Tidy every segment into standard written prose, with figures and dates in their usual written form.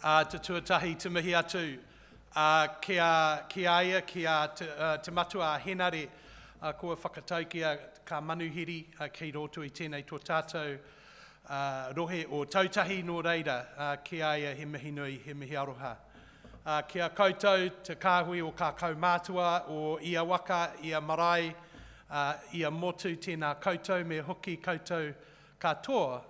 te tuatahi te mihi atu, kia aia, te matua henare, kua whakataukia ka manuhiri ki roto I tēnei tō tātou rohe o tautahi nō reira, kia aia he mihi nui, he mihi aroha. Kia koutou te kāhui o ka kaumātua o ia waka, ia marae, ia motu tēnā koutou, me hoki koutou katoa,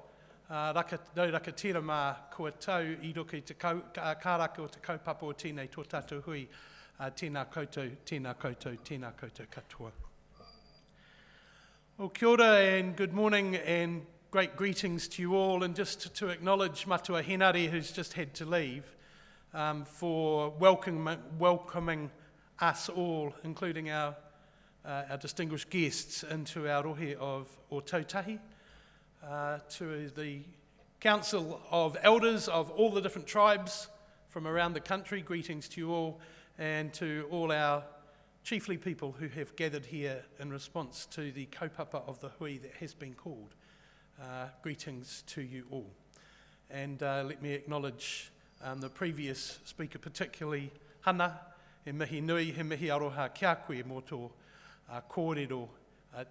raka tira mā kua tau I roki te kāraka o te kaupapa o tēnei tō tātou hui, tēnā koutou katoa. Well, kia ora and good morning and great greetings to you all, and just to acknowledge Matua Henare, who's just had to leave, for welcoming us all, including our distinguished guests, into our rohe of o tautahi, to the Council of Elders of all the different tribes from around the country. Greetings to you all, and to all our chiefly people who have gathered here in response to the kaupapa of the hui that has been called. Greetings to you all. And let me acknowledge the previous speaker, particularly Hana, he mihi nui, he mihi aroha kia koe mō tō kōrero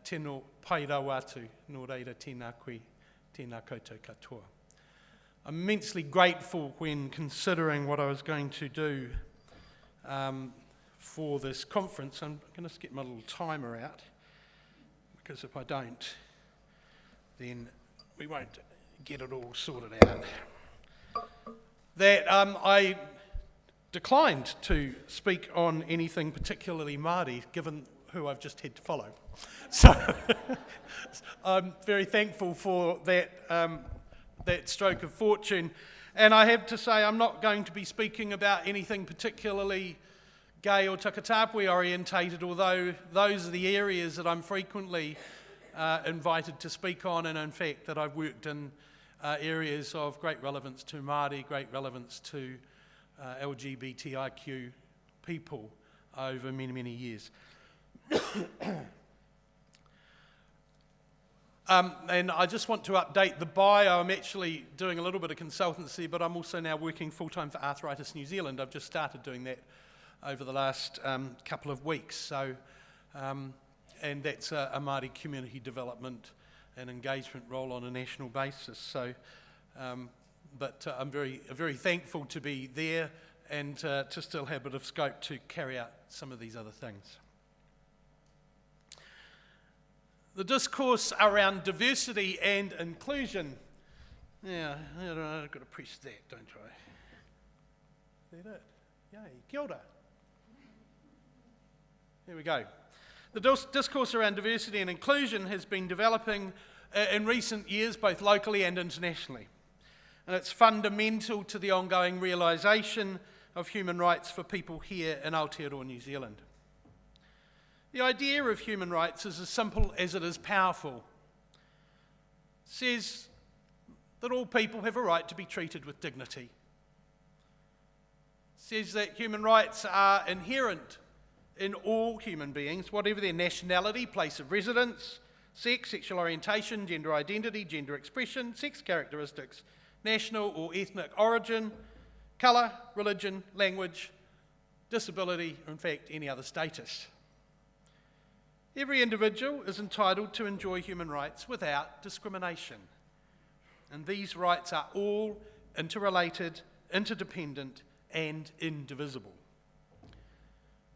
tino pai rau atu, nō reira tēnā koe, tēnā koutou katoa. I'm immensely grateful when considering what I was going to do for this conference. I'm going to get my little timer out, because if I don't, then we won't get it all sorted out. That I declined to speak on anything particularly Māori, given who I've just had to follow. So I'm very thankful for that stroke of fortune. And I have to say, I'm not going to be speaking about anything particularly gay or takatapui orientated, although those are the areas that I'm frequently invited to speak on, and in fact that I've worked in areas of great relevance to Māori, great relevance to LGBTIQ people over many, many years. And I just want to update the bio. I'm actually doing a little bit of consultancy, but I'm also now working full-time for Arthritis New Zealand. I've just started doing that over the last couple of weeks. So, and that's a Māori community development and engagement role on a national basis. So, but I'm very thankful to be there and to still have a bit of scope to carry out some of these other things. The discourse around diversity and inclusion. Yeah, I've got to press that, don't I? Is that it? Yay, kia ora. There we go. The discourse around diversity and inclusion has been developing in recent years, both locally and internationally. And it's fundamental to the ongoing realisation of human rights for people here in Aotearoa, New Zealand. The idea of human rights is as simple as it is powerful. It says that all people have a right to be treated with dignity. It says that human rights are inherent in all human beings, whatever their nationality, place of residence, sex, sexual orientation, gender identity, gender expression, sex characteristics, national or ethnic origin, colour, religion, language, disability, or in fact any other status. Every individual is entitled to enjoy human rights without discrimination. And these rights are all interrelated, interdependent, and indivisible.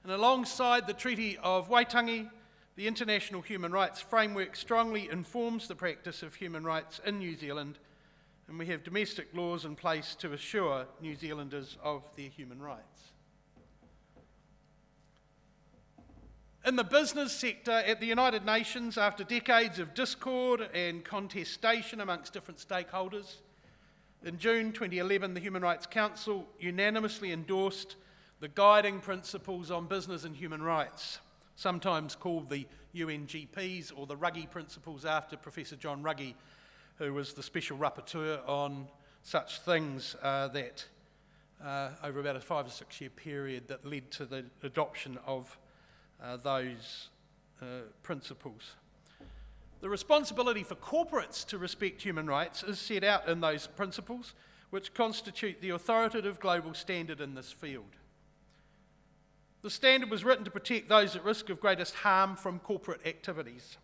And alongside the Treaty of Waitangi, the International Human Rights Framework strongly informs the practice of human rights in New Zealand, and we have domestic laws in place to assure New Zealanders of their human rights. In the business sector at the United Nations, after decades of discord and contestation amongst different stakeholders, in June 2011, the Human Rights Council unanimously endorsed the guiding principles on business and human rights, sometimes called the UNGPs or the Ruggie Principles, after Professor John Ruggie, who was the special rapporteur on such things that over about a 5 or 6 year period that led to the adoption of those principles. The responsibility for corporates to respect human rights is set out in those principles, which constitute the authoritative global standard in this field. The standard was written to protect those at risk of greatest harm from corporate activities.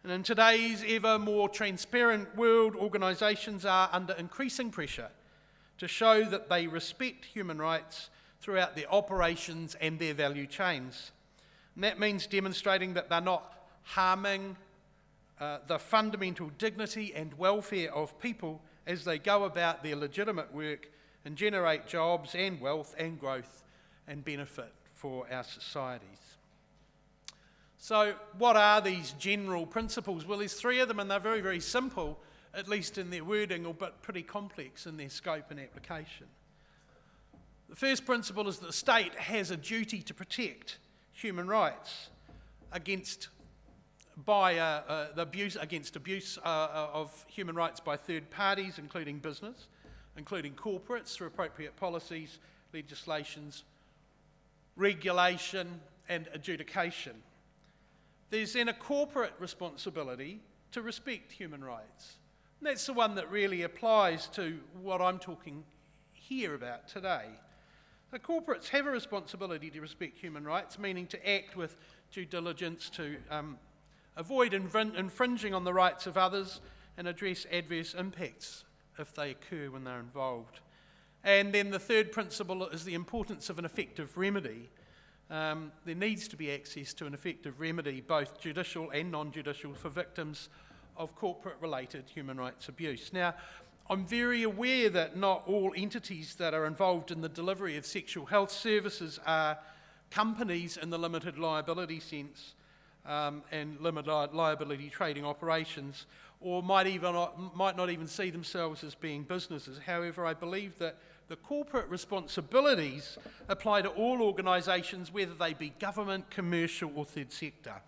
And in today's ever more transparent world, organisations are under increasing pressure to show that they respect human rights throughout their operations and their value chains. And that means demonstrating that they're not harming the fundamental dignity and welfare of people as they go about their legitimate work and generate jobs and wealth and growth and benefit for our societies. So what are these general principles? Well, there's three of them, and they're very, very simple, at least in their wording, but pretty complex in their scope and application. The first principle is that the state has a duty to protect human rights against abuse of human rights by third parties, including business, including corporates, through appropriate policies, legislations, regulation, and adjudication. There's then a corporate responsibility to respect human rights. And that's the one that really applies to what I'm talking here about today. The corporates have a responsibility to respect human rights, meaning to act with due diligence to avoid infringing on the rights of others and address adverse impacts if they occur when they're involved. And then the third principle is the importance of an effective remedy. There needs to be access to an effective remedy, both judicial and non-judicial, for victims of corporate-related human rights abuse. Now, I'm very aware that not all entities that are involved in the delivery of sexual health services are companies in the limited liability sense and limited liability trading operations, or might not even see themselves as being businesses. However, I believe that the corporate responsibilities apply to all organisations, whether they be government, commercial or third sector.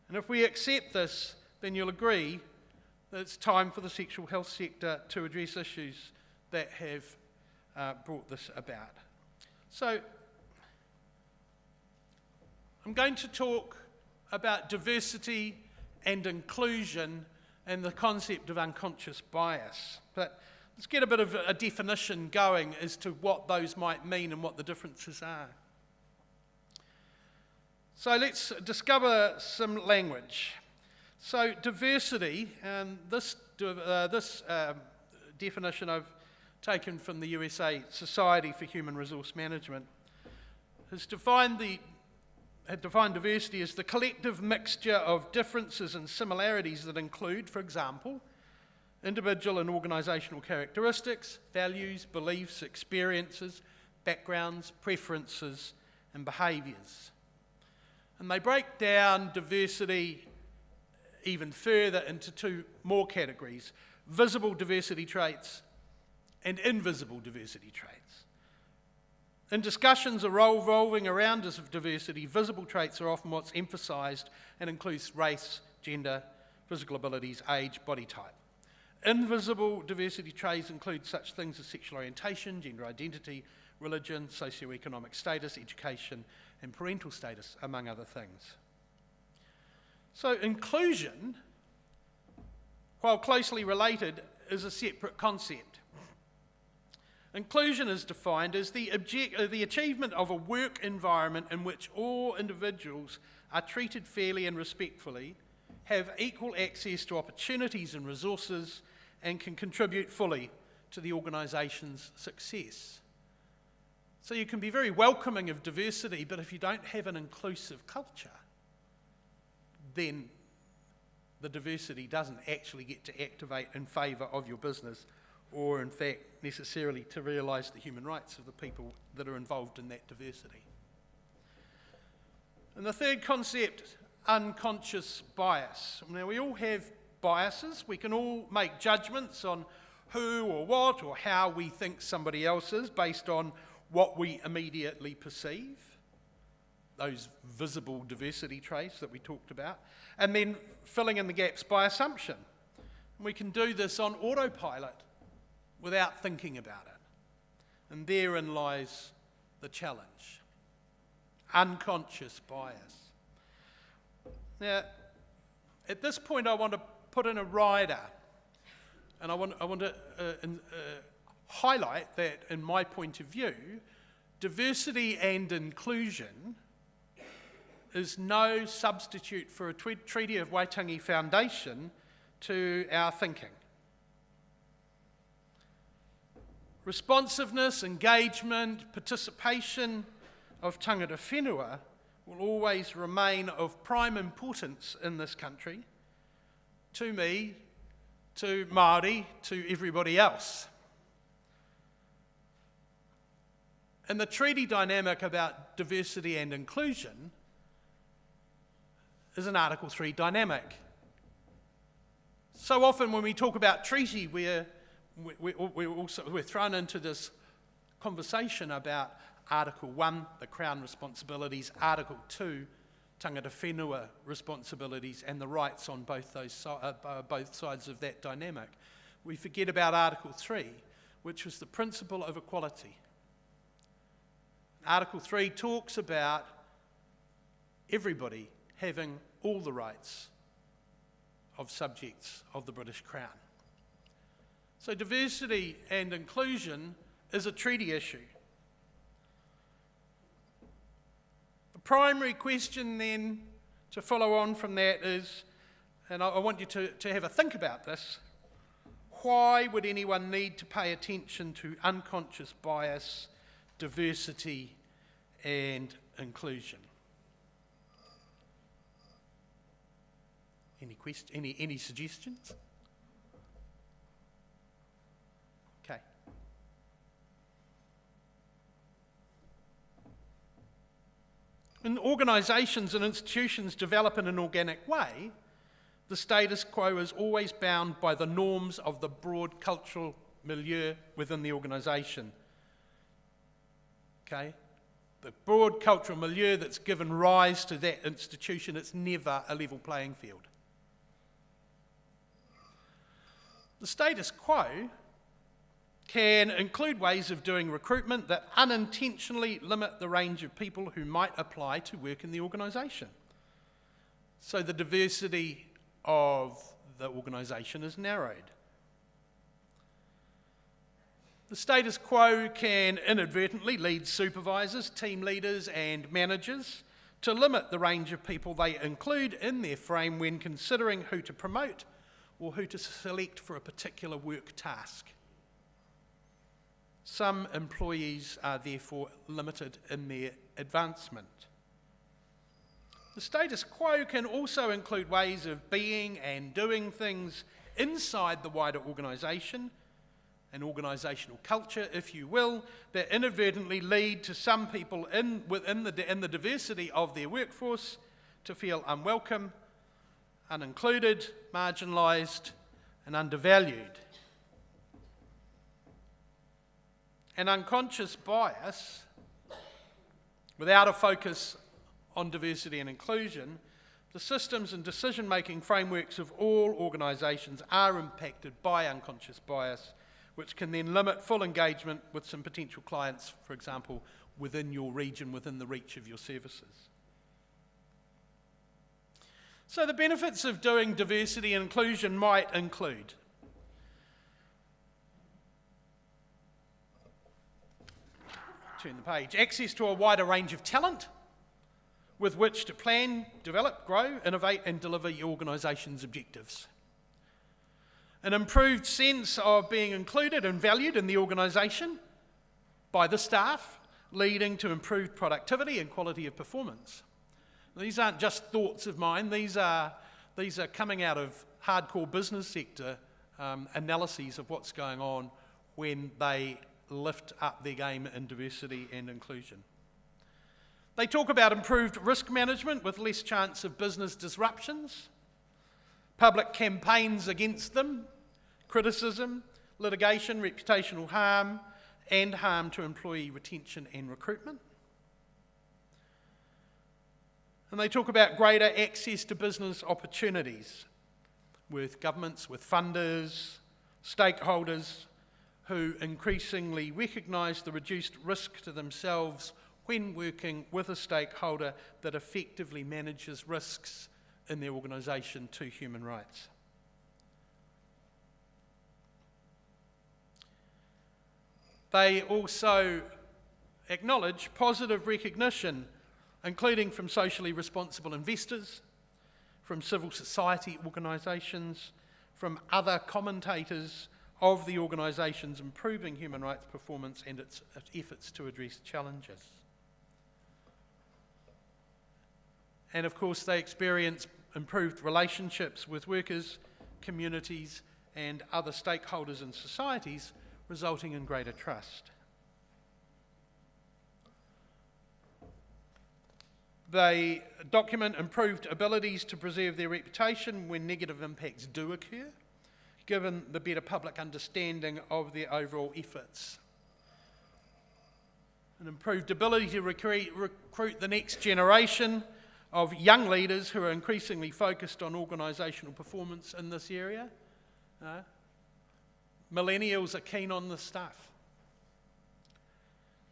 And if we accept this, then you'll agree that it's time for the sexual health sector to address issues that have brought this about. So, I'm going to talk about diversity and inclusion and the concept of unconscious bias. But let's get a bit of a definition going as to what those might mean and what the differences are. So let's discover some language. So diversity, and this definition I've taken from the USA Society for Human Resource Management, had defined diversity as the collective mixture of differences and similarities that include, for example, individual and organisational characteristics, values, beliefs, experiences, backgrounds, preferences, and behaviours. And they break down diversity even further into two more categories: visible diversity traits and invisible diversity traits. In discussions revolving around this diversity, visible traits are often what's emphasised and includes race, gender, physical abilities, age, body type. Invisible diversity traits include such things as sexual orientation, gender identity, religion, socioeconomic status, education, and parental status, among other things. So inclusion, while closely related, is a separate concept. Inclusion is defined as the achievement of a work environment in which all individuals are treated fairly and respectfully, have equal access to opportunities and resources, and can contribute fully to the organisation's success. So you can be very welcoming of diversity, but if you don't have an inclusive culture, then the diversity doesn't actually get to activate in favour of your business, or in fact necessarily to realise the human rights of the people that are involved in that diversity. And the third concept, unconscious bias. Now, we all have biases. We can all make judgments on who or what or how we think somebody else is based on what we immediately perceive, those visible diversity traits that we talked about, and then filling in the gaps by assumption. We can do this on autopilot without thinking about it. And therein lies the challenge. Unconscious bias. Now, at this point I want to put in a rider And I want to highlight that, in my point of view, diversity and inclusion is no substitute for a Treaty of Waitangi foundation to our thinking. Responsiveness, engagement, participation of tangata whenua will always remain of prime importance in this country, to me, to Māori, to everybody else. And the treaty dynamic about diversity and inclusion is an Article 3 dynamic. So often when we talk about treaty, we're thrown into this conversation about Article 1, the Crown responsibilities, Article 2, tangata whenua responsibilities, and the rights on both sides of that dynamic. We forget about Article 3, which was the principle of equality. Article 3 talks about everybody having all the rights of subjects of the British Crown. So diversity and inclusion is a treaty issue. The primary question then to follow on from that is, and I want you to have a think about this, why would anyone need to pay attention to unconscious bias, diversity and inclusion? Any suggestions? Okay. When organisations and institutions develop in an organic way, the status quo is always bound by the norms of the broad cultural milieu within the organisation. Okay? The broad cultural milieu that's given rise to that institution, it's never a level playing field. The status quo can include ways of doing recruitment that unintentionally limit the range of people who might apply to work in the organisation. So the diversity of the organisation is narrowed. The status quo can inadvertently lead supervisors, team leaders and managers to limit the range of people they include in their frame when considering who to promote or who to select for a particular work task. Some employees are therefore limited in their advancement. The status quo can also include ways of being and doing things inside the wider organisation, an organisational culture, if you will, that inadvertently lead to some people within the diversity of their workforce to feel unwelcome, unincluded, marginalised, and undervalued. An unconscious bias, without a focus on diversity and inclusion, the systems and decision-making frameworks of all organisations are impacted by unconscious bias, which can then limit full engagement with some potential clients, for example, within your region, within the reach of your services. So the benefits of doing diversity and inclusion might include turn the page, access to a wider range of talent with which to plan, develop, grow, innovate and deliver your organisation's objectives. An improved sense of being included and valued in the organisation by the staff, leading to improved productivity and quality of performance. These aren't just thoughts of mine, these are coming out of hardcore business sector analyses of what's going on when they lift up their game in diversity and inclusion. They talk about improved risk management with less chance of business disruptions, public campaigns against them, criticism, litigation, reputational harm, and harm to employee retention and recruitment. And they talk about greater access to business opportunities with governments, with funders, stakeholders who increasingly recognise the reduced risk to themselves when working with a stakeholder that effectively manages risks in their organisation to human rights. They also acknowledge positive recognition, including from socially responsible investors, from civil society organisations, from other commentators of the organisations improving human rights performance and its efforts to address challenges. And of course, they experience improved relationships with workers, communities, and other stakeholders in societies, resulting in greater trust. They document improved abilities to preserve their reputation when negative impacts do occur, given the better public understanding of their overall efforts. An improved ability to recruit the next generation of young leaders who are increasingly focused on organisational performance in this area. Millennials are keen on this stuff.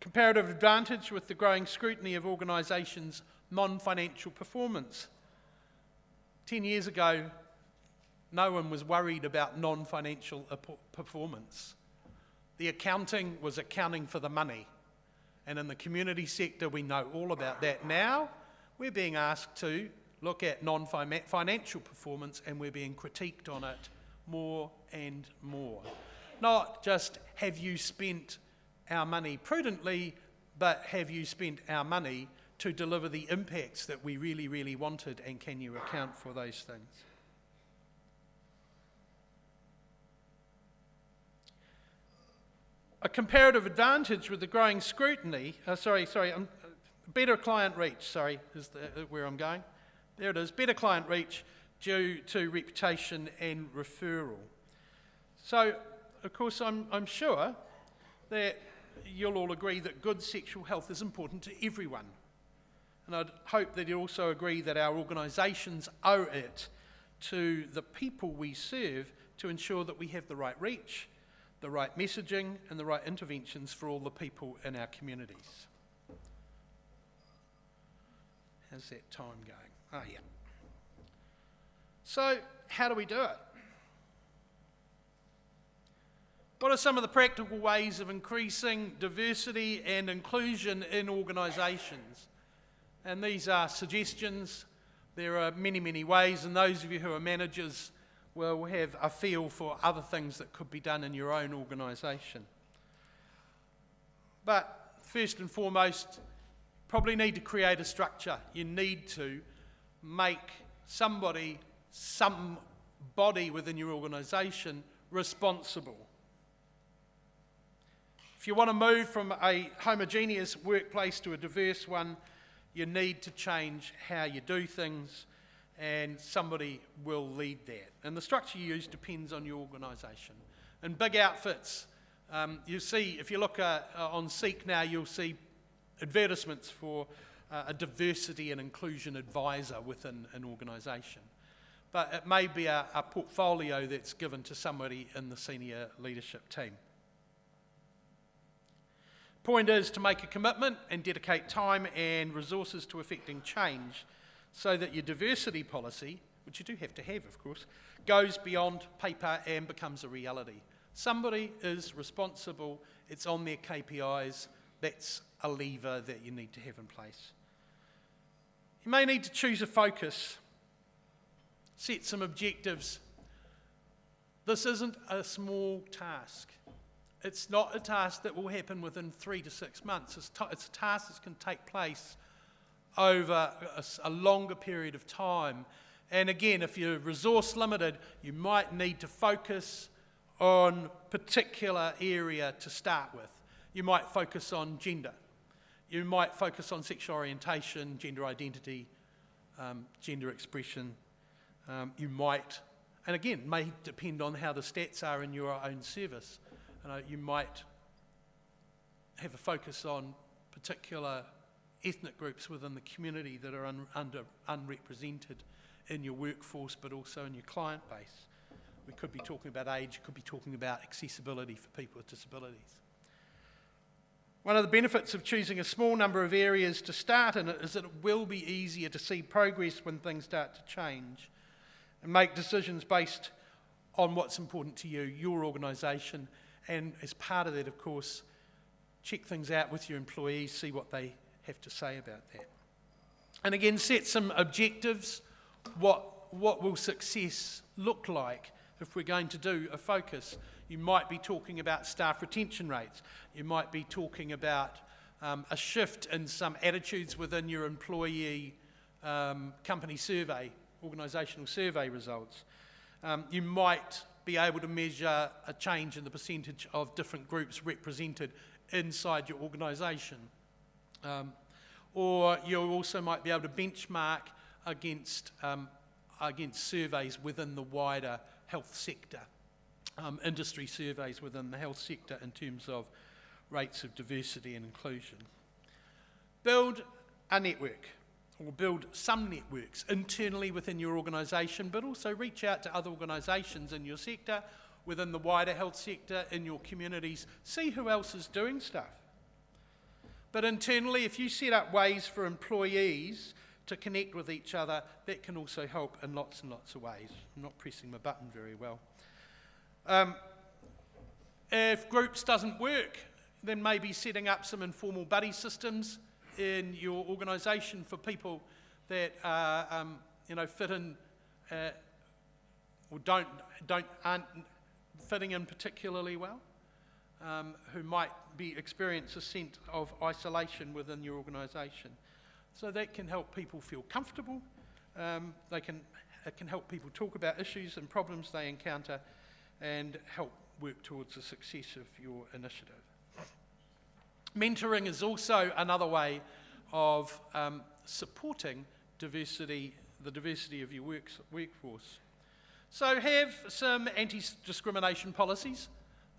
Comparative advantage with the growing scrutiny of organisations' non-financial performance. 10 years ago, no one was worried about non-financial performance. The accounting was accounting for the money. And in the community sector, we know all about that. Now, we're being asked to look at non-financial performance, and we're being critiqued on it more and more. Not just, have you spent our money prudently, but have you spent our money to deliver the impacts that we really, really wanted, and can you account for those things? A comparative advantage with the growing scrutiny, better client reach, is where I'm going. There it is, better client reach due to reputation and referral. So, of course, I'm sure that you'll all agree that good sexual health is important to everyone. And I'd hope that you also agree that our organisations owe it to the people we serve to ensure that we have the right reach, the right messaging, and the right interventions for all the people in our communities. How's that time going? Oh, yeah. So, how do we do it? What are some of the practical ways of increasing diversity and inclusion in organisations? And these are suggestions. There are many, many ways, and those of you who are managers will have a feel for other things that could be done in your own organisation. But first and foremost, probably need to create a structure. You need to make somebody within your organisation responsible. If you want to move from a homogeneous workplace to a diverse one, you need to change how you do things, and somebody will lead that. And the structure you use depends on your organisation. In big outfits, you see, if you look on Seek now, you'll see advertisements for a diversity and inclusion advisor within an organisation. But it may be a portfolio that's given to somebody in the senior leadership team. Point is to make a commitment and dedicate time and resources to effecting change so that your diversity policy, which you do have to have, of course, goes beyond paper and becomes a reality. Somebody is responsible, it's on their KPIs, that's a lever that you need to have in place. You may need to choose a focus, set some objectives. This isn't a small task. It's not a task that will happen within 3 to 6 months. It's a task that can take place over a longer period of time. And again, if you're resource limited, you might need to focus on a particular area to start with. You might focus on gender. You might focus on sexual orientation, gender identity, gender expression. You might, and again, may depend on how the stats are in your own service. You might have a focus on particular ethnic groups within the community that are unrepresented in your workforce, but also in your client base. We could be talking about age, could be talking about accessibility for people with disabilities. One of the benefits of choosing a small number of areas to start in is that it will be easier to see progress when things start to change and make decisions based on what's important to you, your organisation, and as part of that, of course, check things out with your employees, see what they have to say about that. And again, set some objectives. What will success look like if we're going to do a focus? You might be talking about staff retention rates. You might be talking about a shift in some attitudes within your employee company survey, organisational survey results. You might be able to measure a change in the percentage of different groups represented inside your organisation. Or you also might be able to benchmark against surveys within the wider health sector, industry surveys within the health sector in terms of rates of diversity and inclusion. Build a network, or build some networks internally within your organisation, but also reach out to other organisations in your sector, within the wider health sector, in your communities. See who else is doing stuff. But internally, if you set up ways for employees to connect with each other, that can also help in lots and lots of ways. I'm not pressing my button very well. If groups doesn't work, then maybe setting up some informal buddy systems in your organisation for people that fit in or aren't fitting in particularly well, who might experience a sense of isolation within your organisation. So that can help people feel comfortable. It can help people talk about issues and problems they encounter and help work towards the success of your initiative. Mentoring is also another way of supporting the diversity of your workforce. So have some anti-discrimination policies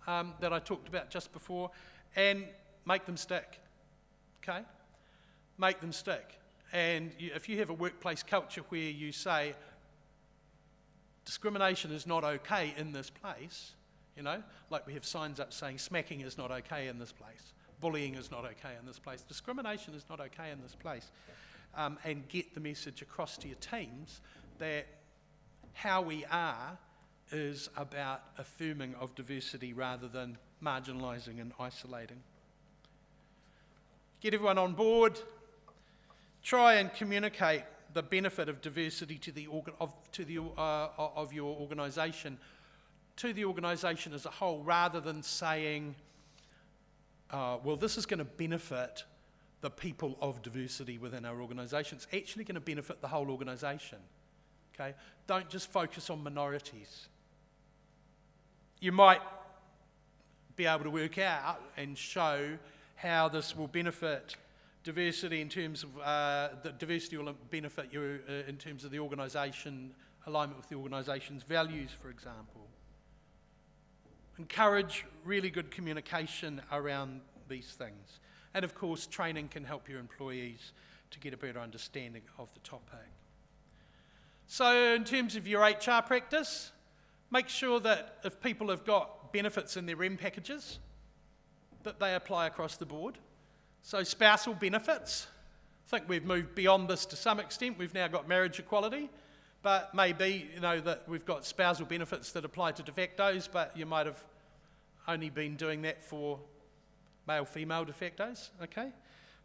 that I talked about just before, and make them stick, okay? Make them stick. And if you have a workplace culture where you say, discrimination is not okay in this place, like we have signs up saying smacking is not okay in this place, bullying is not okay in this place, discrimination is not okay in this place, and get the message across to your teams that how we are is about affirming of diversity rather than marginalising and isolating. Get everyone on board. Try and communicate the benefit of diversity of your organisation to the organisation as a whole, rather than saying, well, this is going to benefit the people of diversity within our organisation. It's actually going to benefit the whole organisation. Okay? Don't just focus on minorities. You might be able to work out and show how this will benefit diversity in terms of the diversity will benefit you in terms of the organisation, alignment with the organisation's values, for example. Encourage really good communication around these things. And of course, training can help your employees to get a better understanding of the topic. So in terms of your HR practice, make sure that if people have got benefits in their REM packages, that they apply across the board. So spousal benefits, I think we've moved beyond this to some extent. We've now got marriage equality, but maybe that we've got spousal benefits that apply to de factos, but you might have only been doing that for male-female de factos, okay?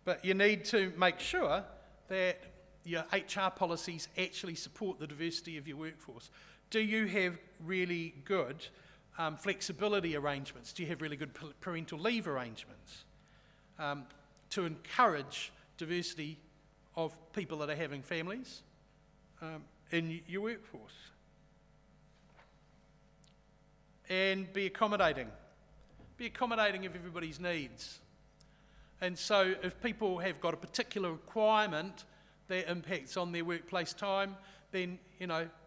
But you need to make sure that your HR policies actually support the diversity of your workforce. Do you have really good flexibility arrangements? Do you have really good parental leave arrangements to encourage diversity of people that are having families in your workforce? And be accommodating. Be accommodating of everybody's needs. And so if people have got a particular requirement that impacts on their workplace time, then,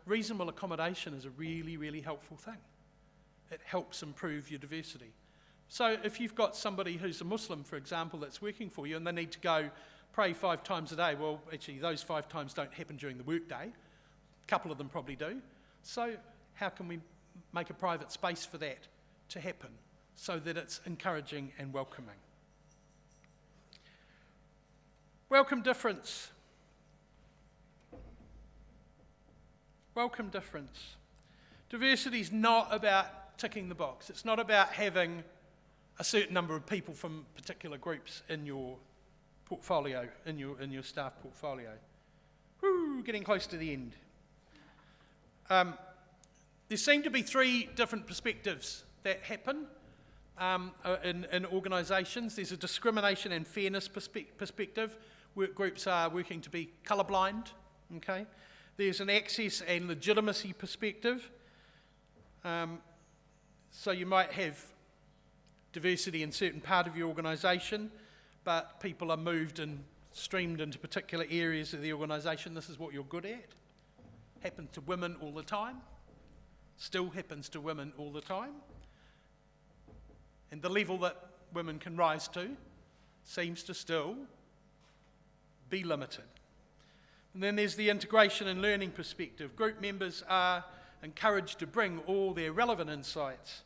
reasonable accommodation is a really, really helpful thing. It helps improve your diversity. So if you've got somebody who's a Muslim, for example, that's working for you and they need to go pray 5 times a day, well, actually those 5 times don't happen during the workday. A couple of them probably do. So how can we make a private space for that to happen so that it's encouraging and welcoming? Welcome difference. Welcome difference. Diversity is not about ticking the box. It's not about having a certain number of people from particular groups in your portfolio, in your staff portfolio. Woo, getting close to the end. There seem to be 3 different perspectives that happen in organisations. There's a discrimination and fairness perspective. Work groups are working to be colourblind. Okay. There's an access and legitimacy perspective. So you might have diversity in certain part of your organisation, but people are moved and streamed into particular areas of the organisation. This is what you're good at. Happens to women all the time. Still happens to women all the time. And the level that women can rise to seems to still be limited. And then there's the integration and learning perspective. Group members are encouraged to bring all their relevant insights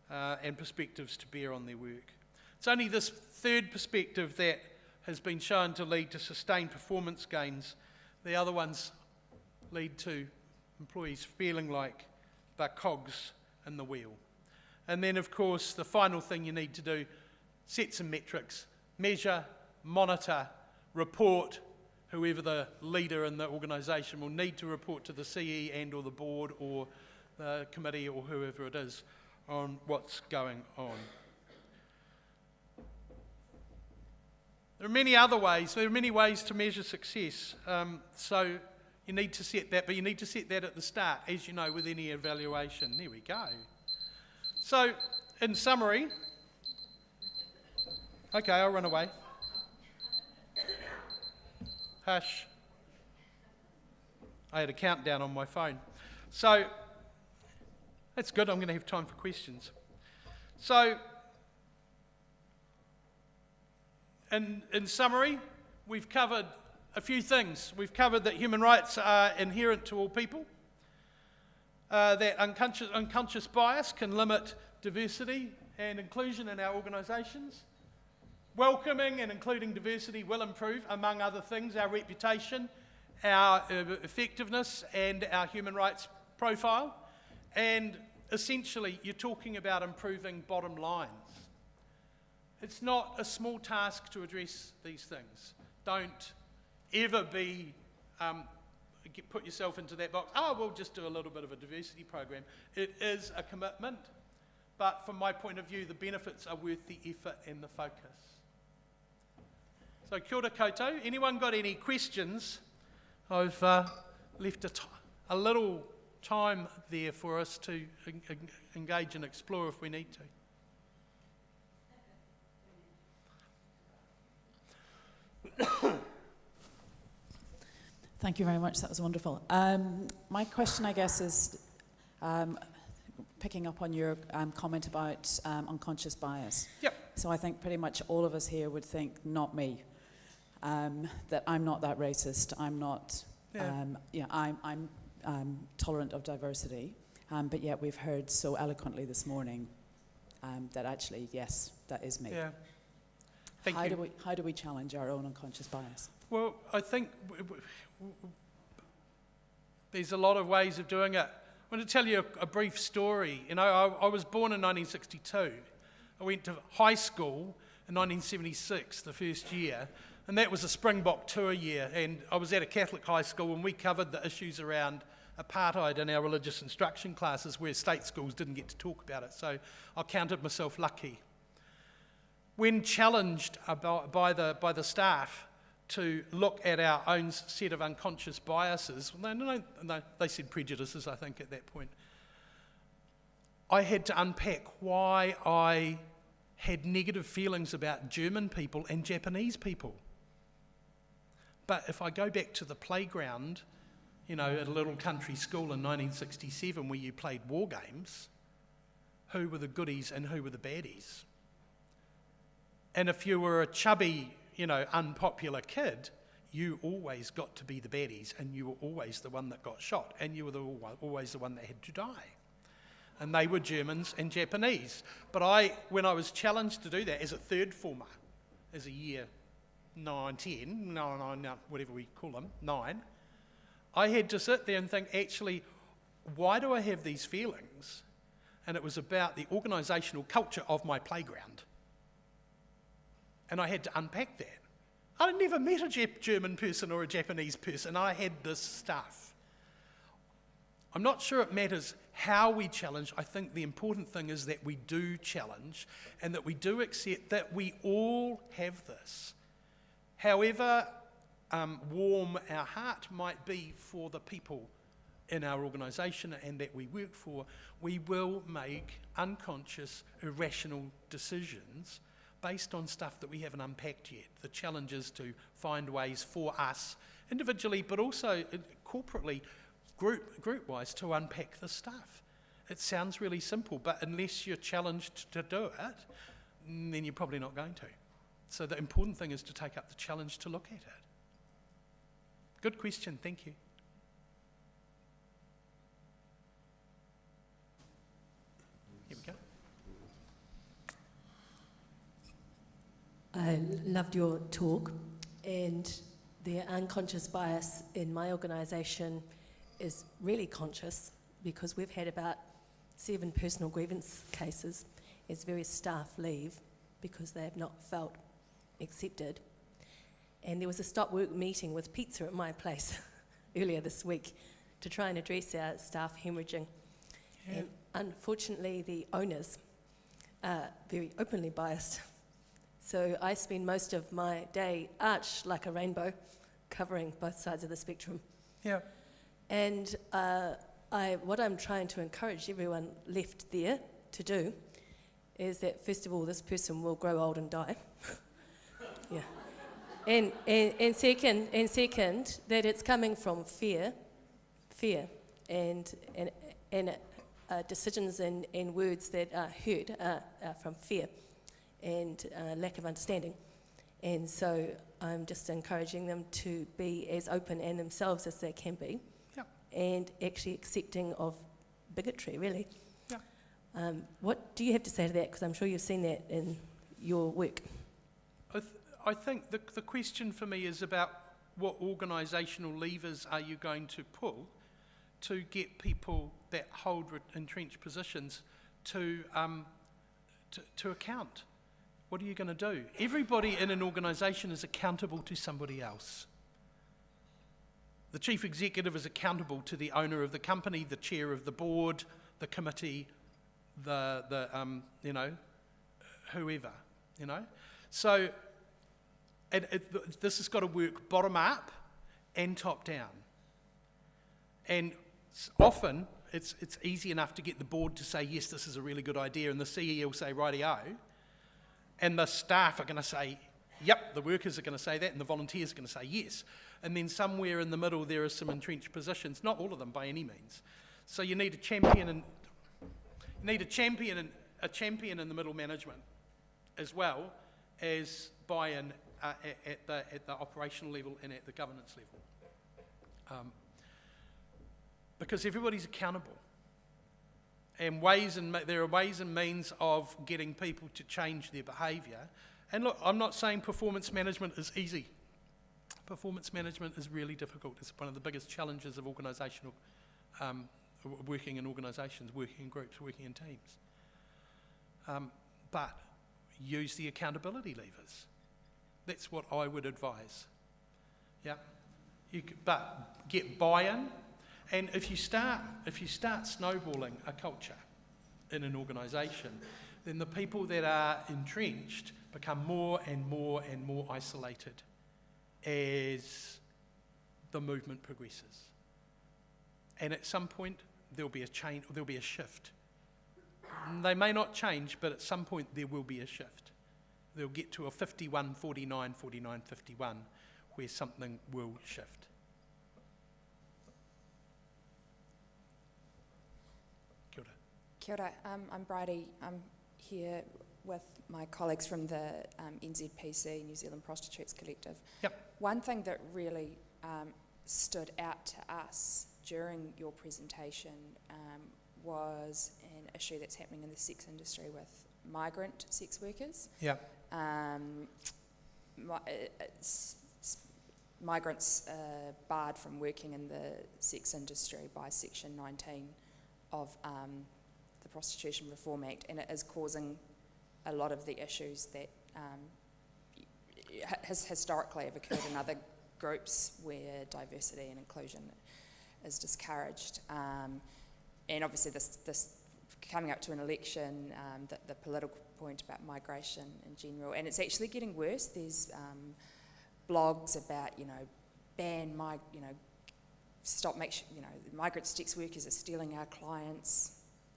and perspectives to bear on their work. It's only this 3rd perspective that has been shown to lead to sustained performance gains. The other ones lead to employees feeling like they're cogs in the wheel. And then, of course, the final thing you need to do, set some metrics, measure, monitor, report. Whoever the leader in the organisation will need to report to the CE and or the board or the committee or whoever it is on what's going on. There are many other ways. There are many ways to measure success. So you need to set that, but you need to set that at the start, as you know, with any evaluation. There we go. So, in summary, okay, I'll run away. Hush. I had a countdown on my phone. So, that's good. I'm going to have time for questions. So, in summary, we've covered a few things. We've covered that human rights are inherent to all people, that unconscious bias can limit diversity and inclusion in our organisations. Welcoming and including diversity will improve, among other things, our reputation, our effectiveness and our human rights profile. And essentially, you're talking about improving bottom lines. It's not a small task to address these things. Don't ever put yourself into that box. Oh, we'll just do a little bit of a diversity program. It is a commitment, but from my point of view, the benefits are worth the effort and the focus. So kia ora koutou. Anyone got any questions? I've left a little time there for us to engage and explore if we need to. Thank you very much. That was wonderful. My question, I guess, is picking up on your comment about unconscious bias. Yep. So I think pretty much all of us here would think, not me, that I'm not that racist. I'm not. I'm tolerant of diversity. But yet we've heard so eloquently this morning that actually, yes, that is me. Yeah. How do we challenge our own unconscious bias? Well, I think there's a lot of ways of doing it. I want to tell you a brief story. You know, I was born in 1962. I went to high school in 1976, the first year, and that was a Springbok tour year. And I was at a Catholic high school, and we covered the issues around apartheid in our religious instruction classes, where state schools didn't get to talk about it. So I counted myself lucky. When challenged by the staff to look at our own set of unconscious biases, no, they said prejudices, I think, at that point, I had to unpack why I had negative feelings about German people and Japanese people. But if I go back to the playground, you know, at a little country school in 1967 where you played war games, who were the goodies and who were the baddies? And if you were a chubby, you know, unpopular kid, you always got to be the baddies, and you were always the one that got shot, and you were always the one that had to die. And they were Germans and Japanese. But when I was challenged to do that as a third former, as a year 9, 10, whatever we call them, 9, I had to sit there and think, actually, why do I have these feelings? and it was about the organisational culture of my playground. And I had to unpack that. I'd never met a German person or a Japanese person. I had this stuff. I'm not sure it matters how we challenge. I think the important thing is that we do challenge and that we do accept that we all have this. However warm our heart might be for the people in our organisation and that we work for, we will make unconscious, irrational decisions based on stuff that we haven't unpacked yet. The challenge is to find ways for us individually, but also corporately, group-wise, to unpack the stuff. It sounds really simple, but unless you're challenged to do it, then you're probably not going to. So the important thing is to take up the challenge to look at it. Good question, thank you. Here we go. I loved your talk, and the unconscious bias in my organisation is really conscious, because we've had about 7 personal grievance cases as various staff leave because they have not felt accepted. And there was a stop work meeting with pizza at my place earlier this week to try and address our staff hemorrhaging. Yeah. And unfortunately, the owners are very openly biased. So I spend most of my day arched like a rainbow, covering both sides of the spectrum. Yeah. And what I'm trying to encourage everyone left there to do is that, first of all, this person will grow old and die. Yeah. And second, that it's coming from fear, and decisions and words that are heard are from fear and lack of understanding. And so I'm just encouraging them to be as open and themselves as they can be. Yep. And actually accepting of bigotry, really. Yeah. What do you have to say to that? Because I'm sure you've seen that in your work. I think the question for me is about what organisational levers are you going to pull to get people that hold entrenched positions to account. What are you going to do? Everybody in an organisation is accountable to somebody else. The chief executive is accountable to the owner of the company, the chair of the board, the committee, whoever, So this has got to work bottom up and top down. And often it's easy enough to get the board to say, yes, this is a really good idea, and the CEO will say, rightio, and the staff are going to say, yep, the workers are going to say that, and the volunteers are going to say yes. And then somewhere in the middle there are some entrenched positions, not all of them by any means. So you need a champion in the middle management, as well as buy-in at the operational level and at the governance level. Because everybody's accountable. And there are ways and means of getting people to change their behaviour. And look, I'm not saying performance management is easy. Performance management is really difficult. It's one of the biggest challenges of organisational, working in organisations, working in groups, working in teams. But use the accountability levers. That's what I would advise. Yeah, but get buy-in, and if you start snowballing a culture in an organisation, then the people that are entrenched become more and more and more isolated as the movement progresses. And at some point there'll be a change, or there'll be a shift. They may not change, but at some point there will be a shift. They'll get to a 51, 49, 49, 51, where something will shift. Kia ora. Kia ora. I'm Bridie. I'm here with my colleagues from the NZPC, New Zealand Prostitutes Collective. Yep. One thing that really stood out to us during your presentation was an issue that's happening in the sex industry with migrant sex workers. Yeah. Migrants are barred from working in the sex industry by Section 19 of the Prostitution Reform Act, and it is causing a lot of the issues that historically have occurred in other groups where diversity and inclusion is discouraged. And obviously this coming up to an election, the political point about migration in general, and it's actually getting worse. There's blogs about, ban stop, migrant sex workers are stealing our clients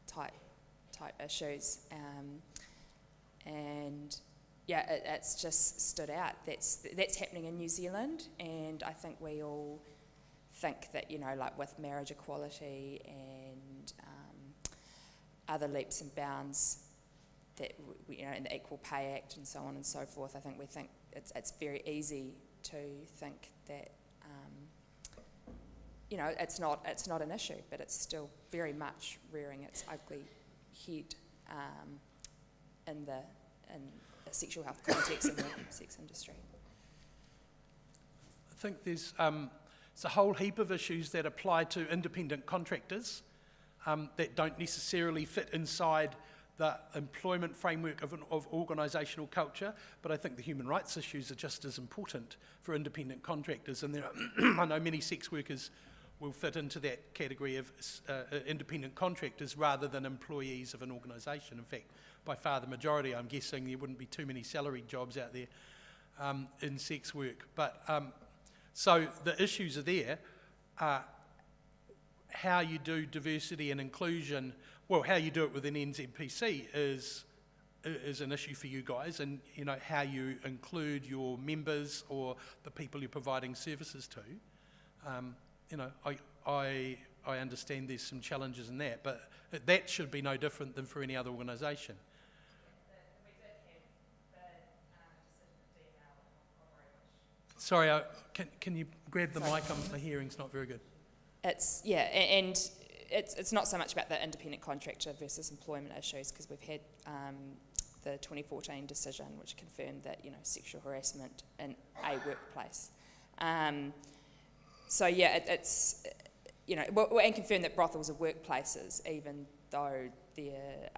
type issues. And yeah, it's just stood out. That's happening in New Zealand, and I think we all think that, like with marriage equality and other leaps and bounds, that and the Equal Pay Act and so on and so forth, I think we think it's very easy to think that it's not an issue, but it's still very much rearing its ugly head in the sexual health context in the sex industry. I think there's a whole heap of issues that apply to independent contractors that don't necessarily fit inside the employment framework of organisational culture, but I think the human rights issues are just as important for independent contractors, and there are I know many sex workers will fit into that category of independent contractors rather than employees of an organisation. In fact, by far the majority, I'm guessing there wouldn't be too many salaried jobs out there in sex work. But so the issues are there. How you do diversity and inclusion, well, how you do it within NZPC is an issue for you guys, and how you include your members or the people you're providing services to. I understand there's some challenges in that, but that should be no different than for any other organisation. Sorry, can you grab the mic? My hearing's not very good. It's not so much about the independent contractor versus employment issues, because we've had the 2014 decision which confirmed that sexual harassment in a workplace. So yeah, it's and confirmed that brothels are workplaces, even though their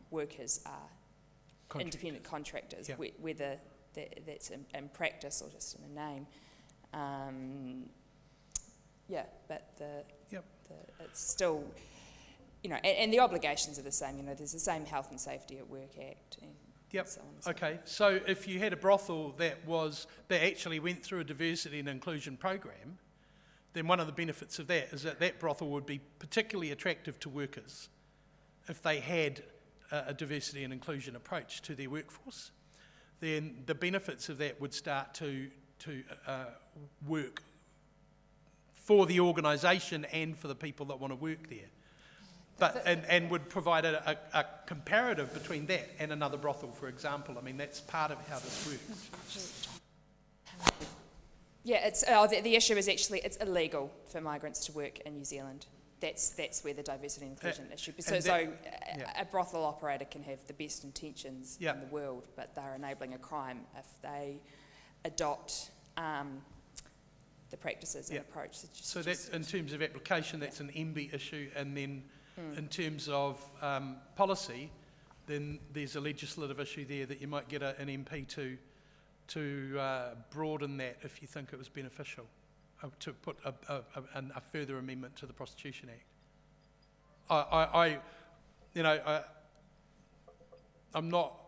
workers are independent contractors, yeah. Whether that's in practice or just in a name. But it's still, and the obligations are the same. There's the same Health and Safety at Work Act. And so on and so Okay. on. So if you had a brothel that actually went through a diversity and inclusion program, then one of the benefits of that is that brothel would be particularly attractive to workers if they had a diversity and inclusion approach to their workforce. Then the benefits of that would start to work for the organisation and for the people that want to work there. But and would provide a comparative between that and another brothel, for example. I mean, that's part of how this works. Yeah, the issue is actually it's illegal for migrants to work in New Zealand. That's where the diversity and inclusion issue. So a brothel operator can have the best intentions in the world, but they're enabling a crime if they adopt the practices and approach. So that's in terms of application, that's an MB issue, and then in terms of policy, then there's a legislative issue there that you might get an MP to broaden that if you think it was beneficial, to put a further amendment to the Prostitution Act. I'm not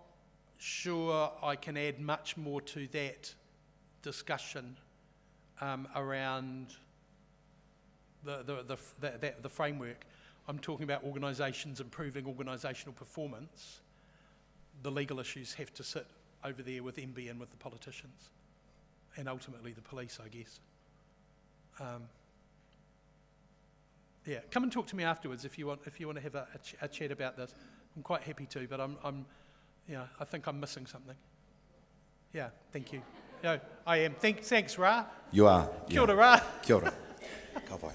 sure I can add much more to that discussion around the framework. I'm talking about organisations improving organisational performance. The legal issues have to sit over there with MB and with the politicians, and ultimately the police, I guess. Come and talk to me afterwards if you want to have a chat about this. I'm quite happy to, but I think I'm missing something. Yeah, thank you. No, I am. Thanks, Ra. You are. Kia ora, Ra. Kia ora. Ka pai.